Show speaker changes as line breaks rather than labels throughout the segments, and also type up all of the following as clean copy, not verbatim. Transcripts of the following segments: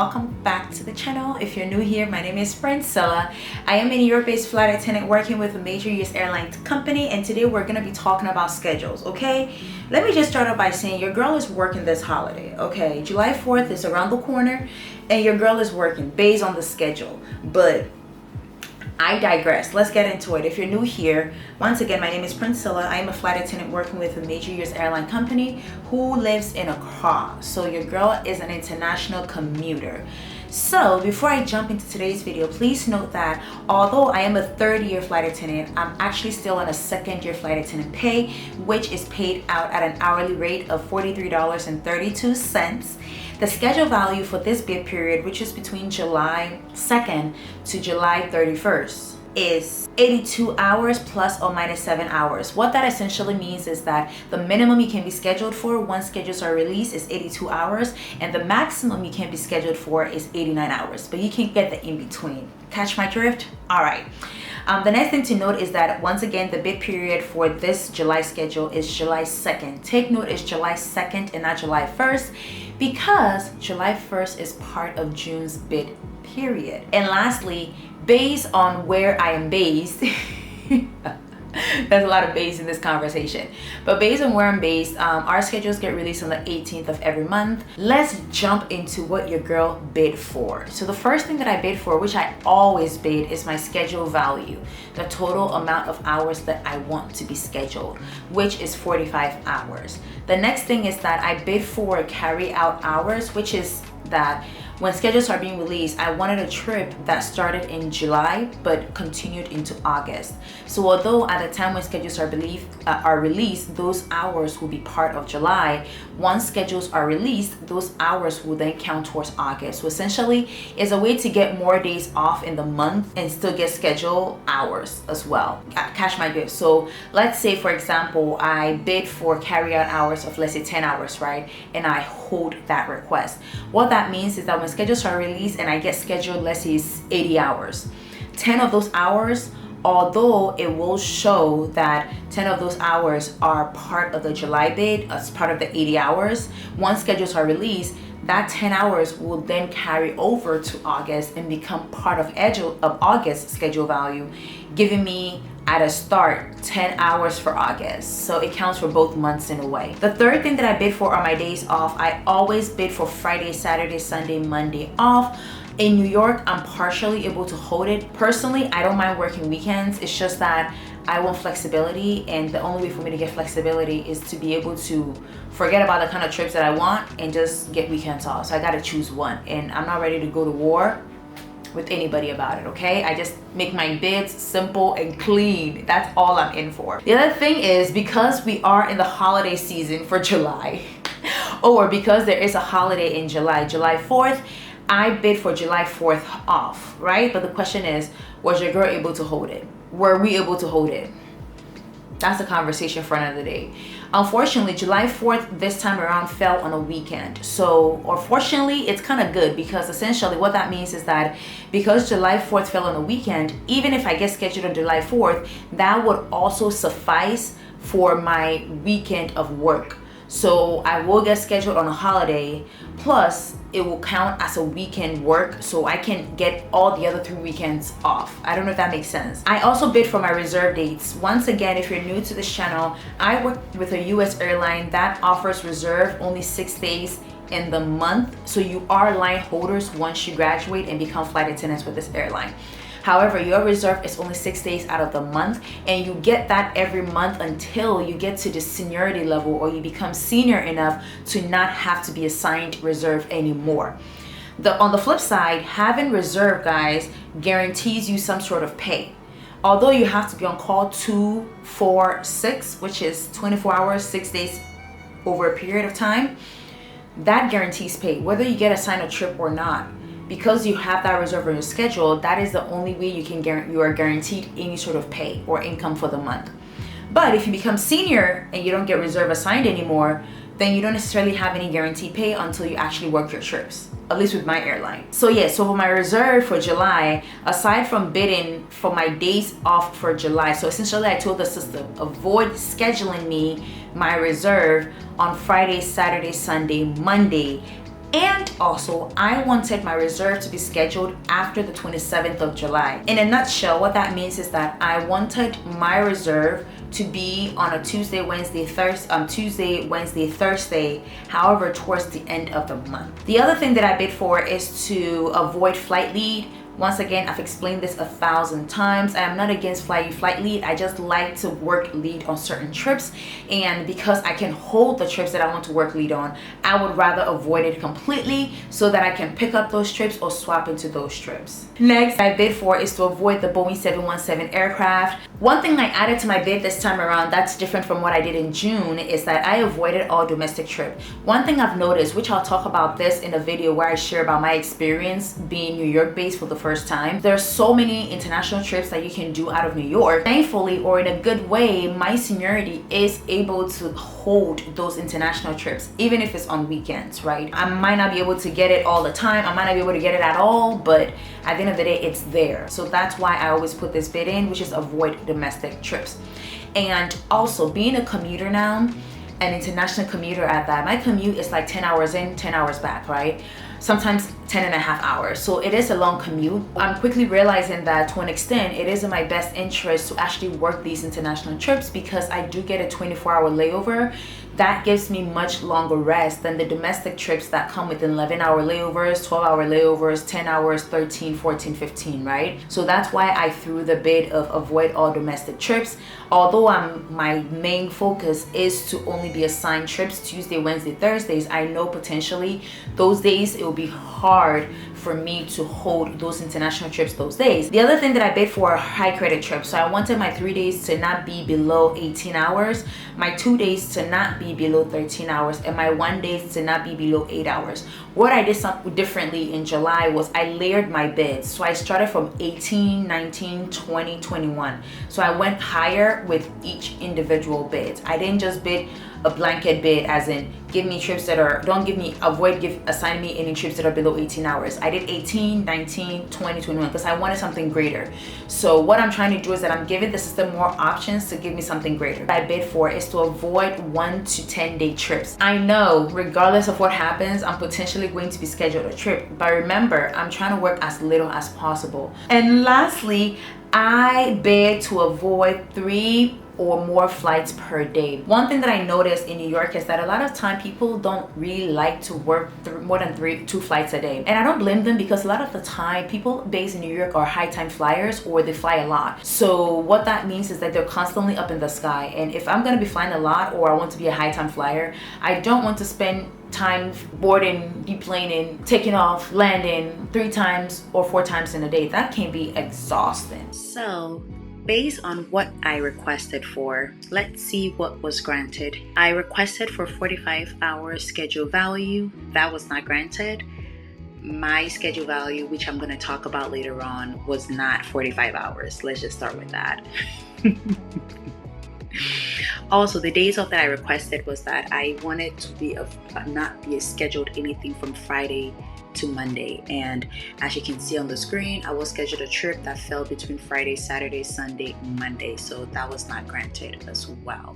welcome back to the channel. If you're new here, my name is Francella. I am a Europe-based flight attendant working with a major US airline company, and today we're going to be talking about schedules. Okay, let me just start off by saying your girl is working this holiday. Okay, July 4th is around the corner and your girl is working based on the schedule, but I digress. Let's get into it. If you're new here, once again, my name is Priscilla. I am a flight attendant working with a major US airline company who lives in Accra. So your girl is an international commuter. So before I jump into today's video, please note that although I am a third-year flight attendant, I'm actually still on a second-year flight attendant pay, which is paid out at an hourly rate of $43.32. The schedule value for this bid period, which is between July 2nd to July 31st, is 82 hours plus or minus 7 hours. What that essentially means is that the minimum you can be scheduled for once schedules are released is 82 hours, and the maximum you can be scheduled for is 89 hours, but you can't get the in between. Catch my drift? All right. The next thing to note is that once again, the bid period for this July schedule is July 2nd. Take note, it's July 2nd and not July 1st because July 1st is part of June's bid period. And lastly, based on where I am based, there's a lot of base in this conversation, but based on where I'm based, our schedules get released on the 18th of every month. Let's jump into what your girl bid for. So the first thing that I bid for, which I always bid, is my schedule value, the total amount of hours that I want to be scheduled, which is 45 hours. The next thing is that I bid for carry out hours, which is that when schedules are being released, I wanted a trip that started in July but continued into August. So although at the time when schedules are released, those hours will be part of July, once schedules are released, those hours will then count towards August. So essentially, it's a way to get more days off in the month and still get scheduled hours as well. Catch my drift. So let's say, for example, I bid for carry out hours of, let's say, 10 hours, right? And I hold that request. What that means is that when schedules are released and I get scheduled, let's say it's 80 hours, 10 of those hours, although it will show that 10 of those hours are part of the July bid as part of the 80 hours, once schedules are released, that 10 hours will then carry over to August and become part of August's schedule value, giving me at a start 10 hours for August. So it counts for both months in a way. The third thing that I bid for are my days off. I always bid for Friday, Saturday, Sunday, Monday off. In New York, I'm partially able to hold it. Personally, I don't mind working weekends. It's just that I want flexibility, and the only way for me to get flexibility is to be able to forget about the kind of trips that I want and just get weekends off. So I gotta choose one, and I'm not ready to go to war with anybody about it, okay? I just make my bids simple and clean. That's all I'm in for. The other thing is, because we are in the holiday season for July, or because there is a holiday in July, July 4th, I bid for July 4th off, right? But the question is, was your girl able to hold it? Were we able to hold it? That's a conversation for another day. Unfortunately, July 4th this time around fell on a weekend. So, or fortunately, it's kind of good, because essentially what that means is that because July 4th fell on a weekend, even if I get scheduled on July 4th, that would also suffice for my weekend of work. So I will get scheduled on a holiday, plus it will count as a weekend work, so I can get all the other 3 weekends off. I don't know if that makes sense. I also bid for my reserve dates. Once again, if you're new to this channel, I work with a US airline that offers reserve only 6 days in the month. So you are line holders once you graduate and become flight attendants with this airline. However, your reserve is only 6 days out of the month, and you get that every month until you get to the seniority level or you become senior enough to not have to be assigned reserve anymore. On the flip side, having reserve, guys, guarantees you some sort of pay. Although you have to be on call 2, 4, 6, which is 24 hours, 6 days over a period of time, that guarantees pay, whether you get assigned a trip or not. Because you have that reserve on your schedule, that is the only way you are guaranteed any sort of pay or income for the month. But if you become senior and you don't get reserve assigned anymore, then you don't necessarily have any guaranteed pay until you actually work your trips, at least with my airline. So yeah, so for my reserve for July, aside from bidding for my days off for July, so essentially I told the system, avoid scheduling me my reserve on Friday, Saturday, Sunday, Monday, And also, I wanted my reserve to be scheduled after the 27th of July. In a nutshell, what that means is that I wanted my reserve to be on a Tuesday, Wednesday, Thursday, however, towards the end of the month. The other thing that I bid for is to avoid flight lead. Once again, I've explained this 1,000 times. I am not against flight lead. I just like to work lead on certain trips. And because I can hold the trips that I want to work lead on, I would rather avoid it completely so that I can pick up those trips or swap into those trips. Next, I bid for is to avoid the Boeing 717 aircraft. One thing I added to my bid this time around that's different from what I did in June is that I avoided all domestic trip. One thing I've noticed, which I'll talk about this in a video where I share about my experience being New York based for the first time. There's so many international trips that you can do out of New York. Thankfully, or in a good way, my seniority is able to hold those international trips, even if it's on weekends, right? I might not be able to get it all the time. I might not be able to get it at all, but at the end of the day, it's there. So that's why I always put this bid in, which is avoid domestic trips. And also, being a commuter now, an international commuter at that, my commute is like 10 hours in, 10 hours back, right? Sometimes 10 and a half hours. So it is a long commute. I'm quickly realizing that to an extent, it is in my best interest to actually work these international trips because I do get a 24-hour layover. That gives me much longer rest than the domestic trips that come with 11-hour layovers, 12-hour layovers, 10 hours, 13, 14, 15, right? So that's why I threw the bid of avoid all domestic trips. Although my main focus is to only be assigned trips Tuesday, Wednesday, Thursdays, I know potentially those days it will be hard for me to hold those international trips those days. The other thing that I bid for are high credit trips. So I wanted my 3 days to not be below 18 hours, my 2 days to not be below 13 hours, and my 1 day to not be below 8 hours. What I did something differently in July was I layered my bids. So I started from 18, 19, 20, 21. So I went higher with each individual bid. I didn't just bid a blanket bid as in give me trips that are, assign me any trips that are below 18 hours. I did 18, 19, 20, 21 because I wanted something greater. So what I'm trying to do is that I'm giving the system more options to give me something greater. What I bid for is to avoid 1 to 10 day trips. I know regardless of what happens, I'm potentially going to be scheduled a trip, but remember, I'm trying to work as little as possible. And lastly, I bid to avoid 3 or more flights per day. One thing that I noticed in New York is that a lot of time people don't really like to work more than 2 flights a day. And I don't blame them because a lot of the time people based in New York are high time flyers or they fly a lot. So what that means is that they're constantly up in the sky. And if I'm gonna be flying a lot or I want to be a high time flyer, I don't want to spend time boarding, deplaning, taking off, landing 3 times or 4 times in a day. That can be exhausting. So based on what I requested for, let's see what was granted. I requested for 45 hours schedule value. That was not granted. My schedule value, which I'm going to talk about later on, was not 45 hours. Let's just start with that. Also, the days off that I requested was that I wanted to not be scheduled anything from Friday to Monday, and as you can see on the screen, I was scheduled a trip that fell between Friday, Saturday, Sunday, Monday, so that was not granted as well.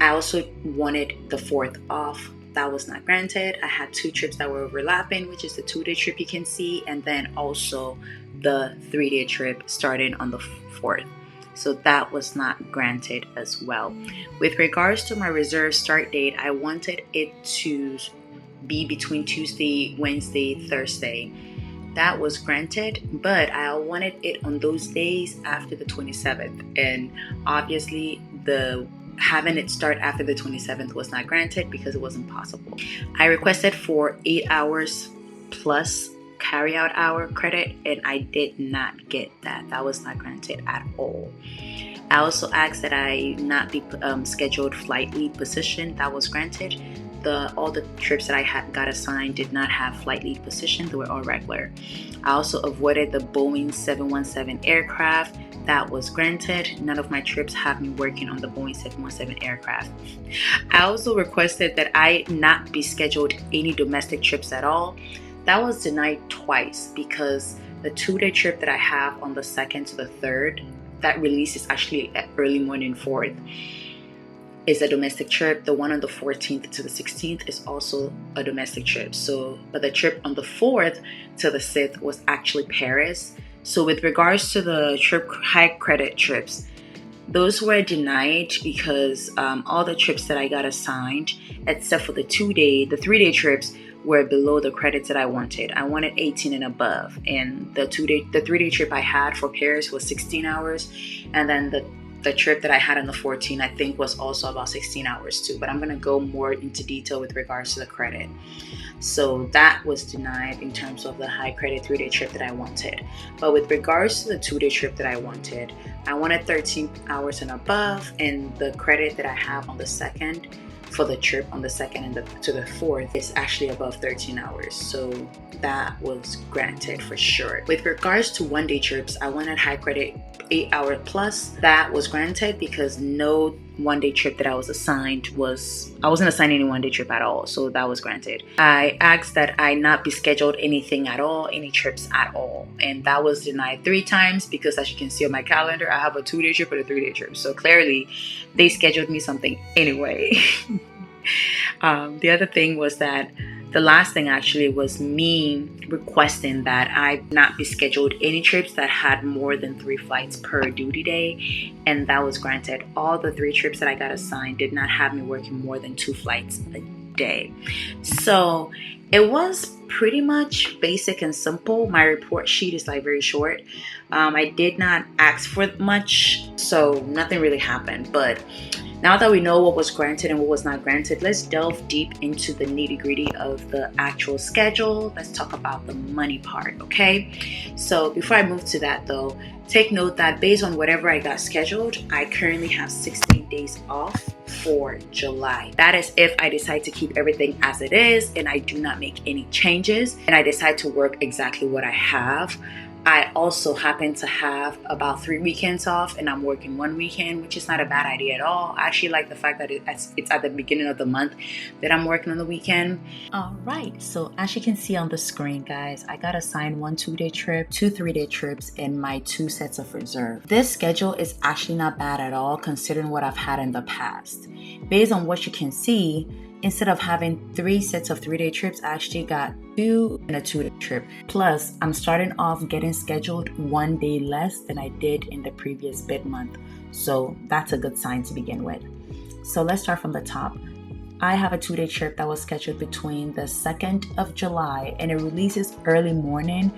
I also wanted the 4th off. That was not granted. I had 2 trips that were overlapping, which is the 2-day trip you can see, and then also the 3-day trip starting on the 4th. So that was not granted as well. With regards to my reserve start date, I wanted it to be between Tuesday, Wednesday, Thursday. That was granted, but I wanted it on those days after the 27th. And obviously having it start after the 27th was not granted because it wasn't possible. I requested for 8 hours plus carry-out hour credit, and I did not get that. That was not granted at all. I also asked that I not be scheduled flight lead position. That was granted. All the trips that I got assigned did not have flight lead position. They were all regular. I also avoided the Boeing 717 aircraft. That was granted. None of my trips have me working on the Boeing 717 aircraft. I also requested that I not be scheduled any domestic trips at all. That was denied twice because the 2-day trip that I have on the 2nd to the 3rd, that release is actually at early morning 4th. is a domestic trip. The one on the 14th to the 16th is also a domestic trip. So, but the trip on the 4th to the 6th was actually Paris. So with regards to the trip, high credit trips, those were denied because all the trips that I got assigned, except for the 3-day trips, were below the credits that I wanted. I wanted 18 and above, and the 3-day trip I had for Paris was 16 hours, and then the trip that I had on the 14th, I think, was also about 16 hours too. But I'm gonna go more into detail with regards to the credit. So that was denied in terms of the high credit 3-day trip that I wanted. But with regards to the 2-day trip that I wanted 13 hours and above, and the credit that I have on the 2nd for the trip on the 2nd and to the 4th is actually above 13 hours. So that was granted for sure. With regards to 1-day trips, I wanted high credit 8 hour plus. That was granted because no 1-day trip that I was assigned I wasn't assigned any 1-day trip at all. So that was granted. I asked that I not be scheduled anything at all, any trips at all. And that was denied 3 times because, as you can see on my calendar, I have a 2-day trip and a 3-day trip. So clearly they scheduled me something anyway. The other thing was that the last thing actually was me requesting that I not be scheduled any trips that had more than 3 flights per duty day, and that was granted. All the 3 trips that I got assigned did not have me working more than 2 flights a day. So it was pretty much basic and simple. My report sheet is like very short. I did not ask for much, so nothing really happened. But now that we know what was granted and what was not granted, let's delve deep into the nitty-gritty of the actual schedule. Let's talk about the money part, okay? So before I move to that though, take note that based on whatever I got scheduled, I currently have 16 days off for July. That is if I decide to keep everything as it is and I do not make any changes and I decide to work exactly what I have. I also happen to have about 3 weekends off, and I'm working 1 weekend, which is not a bad idea at all. I actually like the fact that it's at the beginning of the month that I'm working on the weekend. All right, so as you can see on the screen, guys, I got assigned 1 2-day trip, 2 3-day trips, and my 2 sets of reserve. This schedule is actually not bad at all considering what I've had in the past. Based on what you can see, instead of having 3 sets of 3-day trips, I actually got 2 and a 2-day trip. Plus, I'm starting off getting scheduled 1 day less than I did in the previous bid month. So that's a good sign to begin with. So let's start from the top. I have a 2-day trip that was scheduled between the 2nd of July and it releases early morning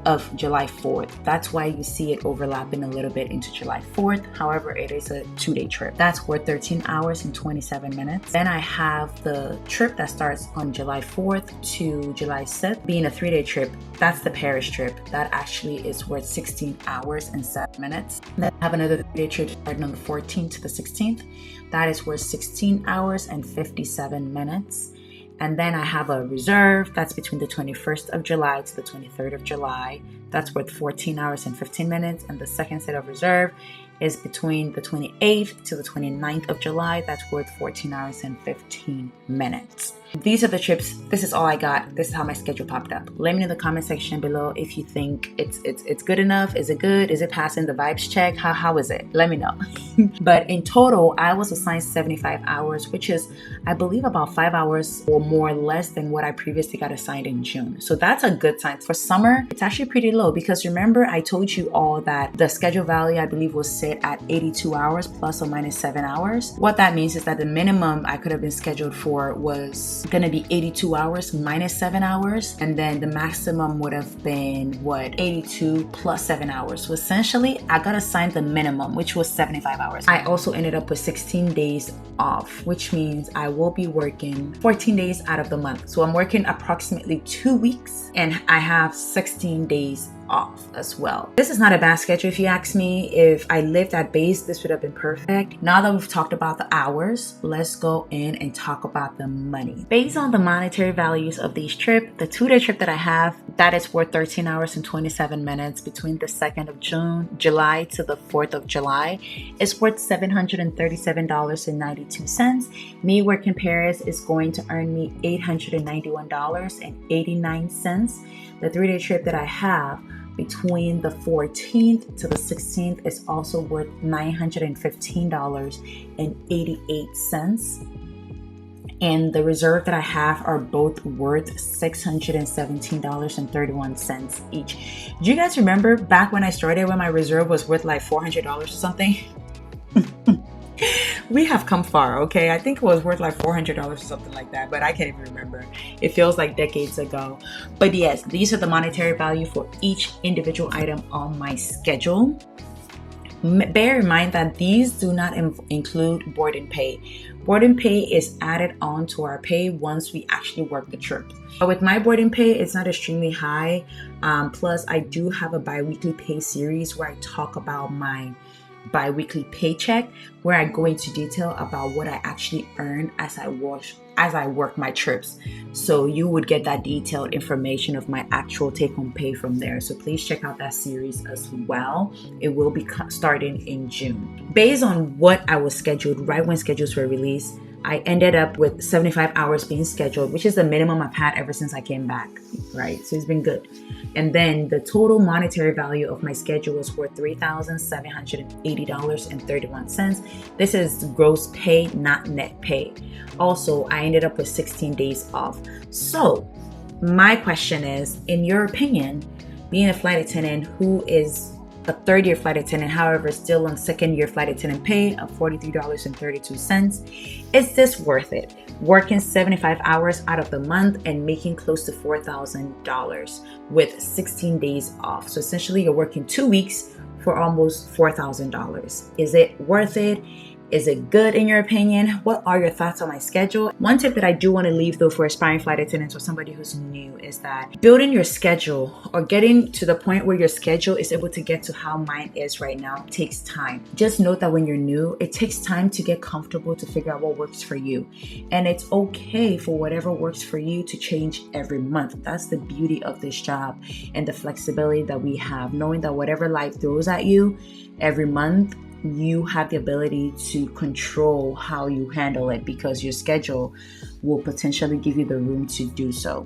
of July 4th. That's why you see it overlapping a little bit into July 4th. However, it is a 2-day trip. That's worth 13 hours and 27 minutes. Then I have the trip that starts on July 4th to July 6th, being a 3-day trip. That's the Paris trip. That actually is worth 16 hours and 7 minutes. Then I have another 3-day trip starting on the 14th to the 16th. That is worth 16 hours and 57 minutes. And then I have a reserve that's between the 21st of July to the 23rd of July. That's worth 14 hours and 15 minutes. And the second set of reserve is between the 28th to the 29th of July. That's worth 14 hours and 15 minutes. These are the trips. This is all I got. This is how my schedule popped up. Let me know in the comment section below if you think it's good enough. Is it good? Is it passing the vibes check? How is it? Let me know. But in total, I was assigned 75 hours, which is, I believe, about 5 hours or more less than what I previously got assigned in June. So that's a good sign. For summer, it's actually pretty low because remember I told you all that the schedule value, I believe, was set at 82 hours plus or minus 7 hours. What that means is that the minimum I could have been scheduled for was going to be 82 hours minus 7 hours, and then the maximum would have been 82 plus 7 hours. So essentially I got assigned the minimum, which was 75 hours. I also ended up with 16 days off, which means I will be working 14 days out of the month. So I'm working approximately 2 weeks and I have 16 days off as well. This is not a bad schedule if you ask me. If I lived at base, this would have been perfect. Now that we've talked about the hours, let's go in and talk about the money. Based on the monetary values of these trips, the 2-day trip that I have, that is worth 13 hours and 27 minutes between the 2nd of July to the 4th of July, is worth $737.92. Me working Paris is going to earn me $891.89. The 3-day trip that I have, between the 14th to the 16th is also worth $915.88. And the reserve that I have are both worth $617.31 each. Do you guys remember back when I started when my reserve was worth like $400 or something? We have come far, okay? I think it was worth like $400 or something like that, but I can't even remember. It feels like decades ago. But yes, these are the monetary value for each individual item on my schedule. Bear in mind that these do not include boarding pay. Boarding pay is added on to our pay once we actually work the trip. But with my boarding pay, it's not extremely high. Plus, I do have a bi-weekly pay series where I talk about my bi-weekly paycheck, where I go into detail about what I actually earn as I work my trips. So you would get that detailed information of my actual take-home pay from there. So please check out that series as well. It will be starting in June. Based on what I was scheduled right when schedules were released, I ended up with 75 hours being scheduled, which is the minimum I've had ever since I came back, right? So it's been good. And then the total monetary value of my schedule was worth $3,780.31. This is gross pay, not net pay. Also, I ended up with 16 days off. So my question is, in your opinion, being a flight attendant who is a third-year flight attendant, however, still on second-year flight attendant pay of $43.32, is this worth it? Working 75 hours out of the month and making close to $4,000 with 16 days off. So essentially, you're working 2 weeks for almost $4,000. Is it worth it? Is it good in your opinion? What are your thoughts on my schedule? One tip that I do want to leave though for aspiring flight attendants or somebody who's new is that building your schedule or getting to the point where your schedule is able to get to how mine is right now takes time. Just note that when you're new, it takes time to get comfortable to figure out what works for you. And it's okay for whatever works for you to change every month. That's the beauty of this job and the flexibility that we have, knowing that whatever life throws at you every month, you have the ability to control how you handle it because your schedule will potentially give you the room to do so.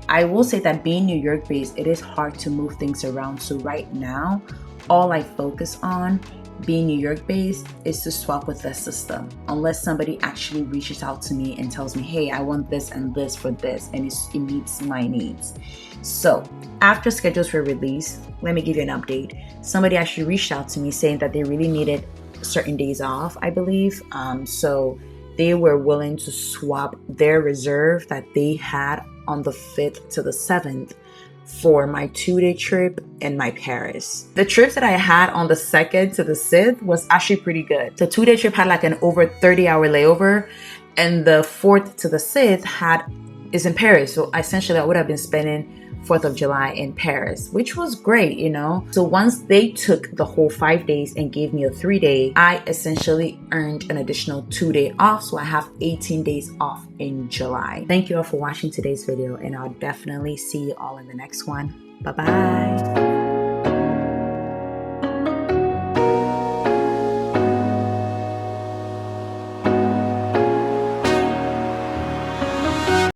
I will say that being New York based, it is hard to move things around. So right now, all I focus on being New York based is to swap with the system, unless somebody actually reaches out to me and tells me, hey, I want this and this for this, and it meets my needs. So after schedules were released, let me give you an update. Somebody actually reached out to me saying that they really needed certain days off, I believe. So they were willing to swap their reserve that they had on the 5th to the 7th for my 2-day trip and my Paris. The trips that I had on the 2nd to the 6th was actually pretty good. The 2-day trip had like an over 30-hour layover, and the 4th to the 6th is in Paris. So essentially I would have been spending 4th of July in Paris, which was great, you know. So once they took the whole 5 days and gave me a 3-day, I essentially earned an additional 2-day off. So I have 18 days off in July. Thank you all for watching today's video, and I'll definitely see you all in the next one. Bye-bye.